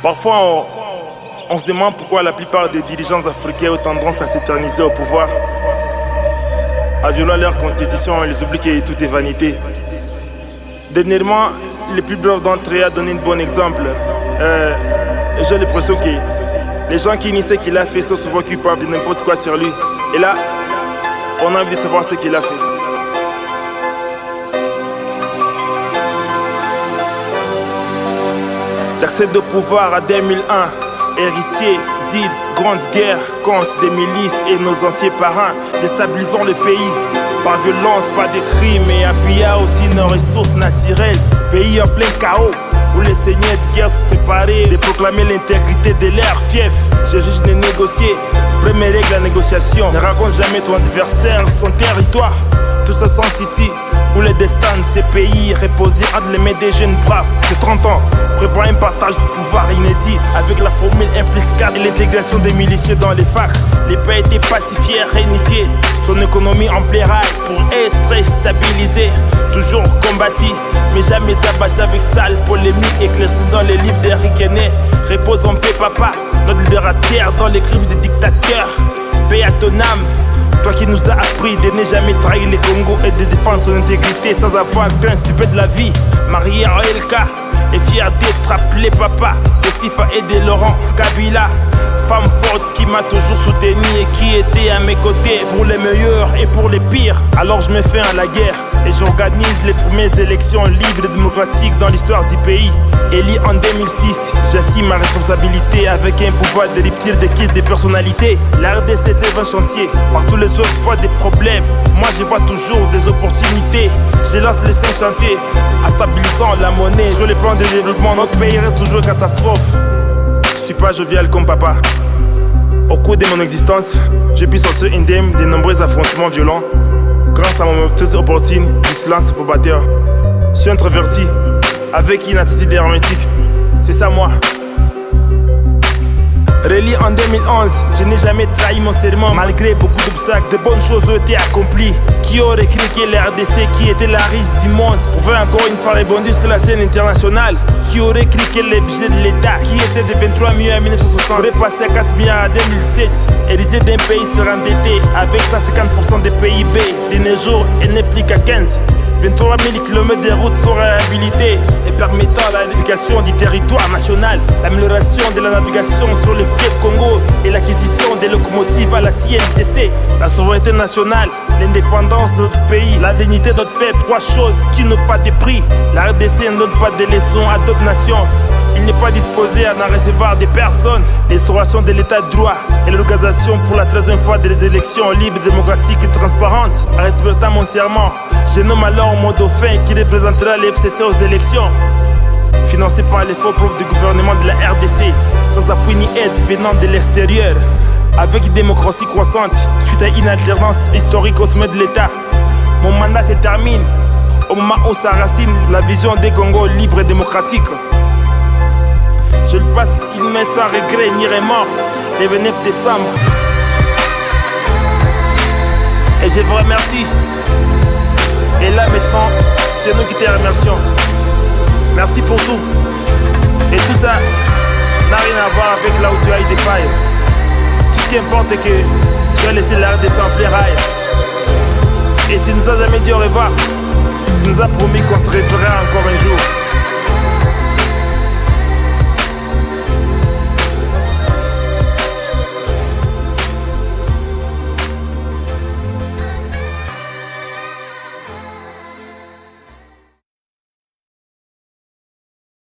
Parfois, on se demande pourquoi la plupart des dirigeants africains ont tendance à s'éterniser au pouvoir. En violant leur constitution, ils oublient que tout est vanité. Dernièrement, le plus bref d'entre eux a donné un bon exemple. J'ai l'impression que les gens qui initiaient ce qu'il a fait sont souvent culpables de n'importe quoi sur lui. Et là, on a envie de savoir ce qu'il a fait. J'accède au pouvoir à 2001. Héritier, Zid, grande guerre contre des milices et nos anciens parrains. Déstabilisons le pays par violence, par des crimes et appuyant aussi nos ressources naturelles. Pays en plein chaos où les seigneurs de guerre se préparaient de proclamer l'intégrité de leur fief. Je juge de négocier, première règle la négociation. Ne raconte jamais ton adversaire, son territoire. Tout ça sans City, où le destin de ces pays reposait entre les mains des jeunes braves de 30 ans. Prévoit un partage de pouvoir inédit avec la formule implicite et l'intégration des miliciens dans les facs. Les pays étaient pacifiés, réunifiés, son économie en plein rail pour être stabilisée. Toujours combattu, mais jamais abattu avec sale polémique éclaircie dans les livres d'Eric Henné. Repose en paix papa, notre libérateur dans les griffes des dictateurs. Paix à ton âme. Toi qui nous as appris de ne jamais trahir les Congos et de défendre son intégrité sans avoir qu'un stupide de la vie. Marié à LK et fier d'être appelé papa. Aussi aider Laurent Kabila, femme forte qui m'a toujours soutenu et qui était à mes côtés pour les meilleurs et pour les pires. Alors je me fais à la guerre et j'organise les premières élections libres et démocratiques dans l'histoire du pays. Élu en 2006, j'assume ma responsabilité avec un pouvoir de rupture de quitte des personnalités. La RDC c'est un chantier, par tous les autres fois des problèmes. Moi je vois toujours des opportunités. Je lance les 5 chantiers, en stabilisant la monnaie. Sur les plans de développement, notre pays reste toujours catastrophe. Je suis pas jovial comme papa. Au cours de mon existence, je puis sortir indemne de nombreux affrontements violents grâce à mon maîtrise opportune du silence probateur. Je suis introverti, avec une attitude hermétique. C'est ça moi. Réélu en 2011, je n'ai jamais trahi mon serment. Malgré beaucoup d'obstacles, de bonnes choses ont été accomplies. Qui aurait cru que la RDC, qui était la riche du monde, pouvait encore une fois rebondir sur la scène internationale? Qui aurait cru que les budgets de l'État, qui était de 23 millions en 1960, aurait passé à 4 millions en 2007? Héritier d'un pays surendetté, avec 150% de PIB, de nos jours, elle n'est plus qu'à 15. 23 000 km de routes sont réhabilités et permettant la navigation du territoire national, l'amélioration de la navigation sur le fleuve Congo et l'acquisition des locomotives à la CNCC, la souveraineté nationale, l'indépendance de notre pays, la dignité de notre peuple, 3 choses qui n'ont pas de prix. La RDC ne donne pas de leçons à d'autres nations. Il n'est pas disposé à en recevoir des personnes. L'instauration de l'état de droit et l'organisation pour la 13e fois des élections libres, démocratiques et transparentes. En respectant mon serment, je nomme alors mon dauphin qui représentera les FCC aux élections. Financé par les fonds propres du gouvernement de la RDC, sans appui ni aide venant de l'extérieur. Avec une démocratie croissante, suite à une alternance historique au sommet de l'État. Mon mandat se termine au moment où s'enracine la vision des Congo libres et démocratiques. Je le passe il met sans regret ni remords le 29 décembre. Et je vous remercie. Et là maintenant, c'est nous qui te remercions. Merci pour tout. Et tout ça n'a rien à voir avec là où tu as eu des failles. Tout ce qui importe est que tu as laissé la RDC en plein rail. Et tu nous as jamais dit au revoir. Tu nous as promis qu'on se reverra encore un jour.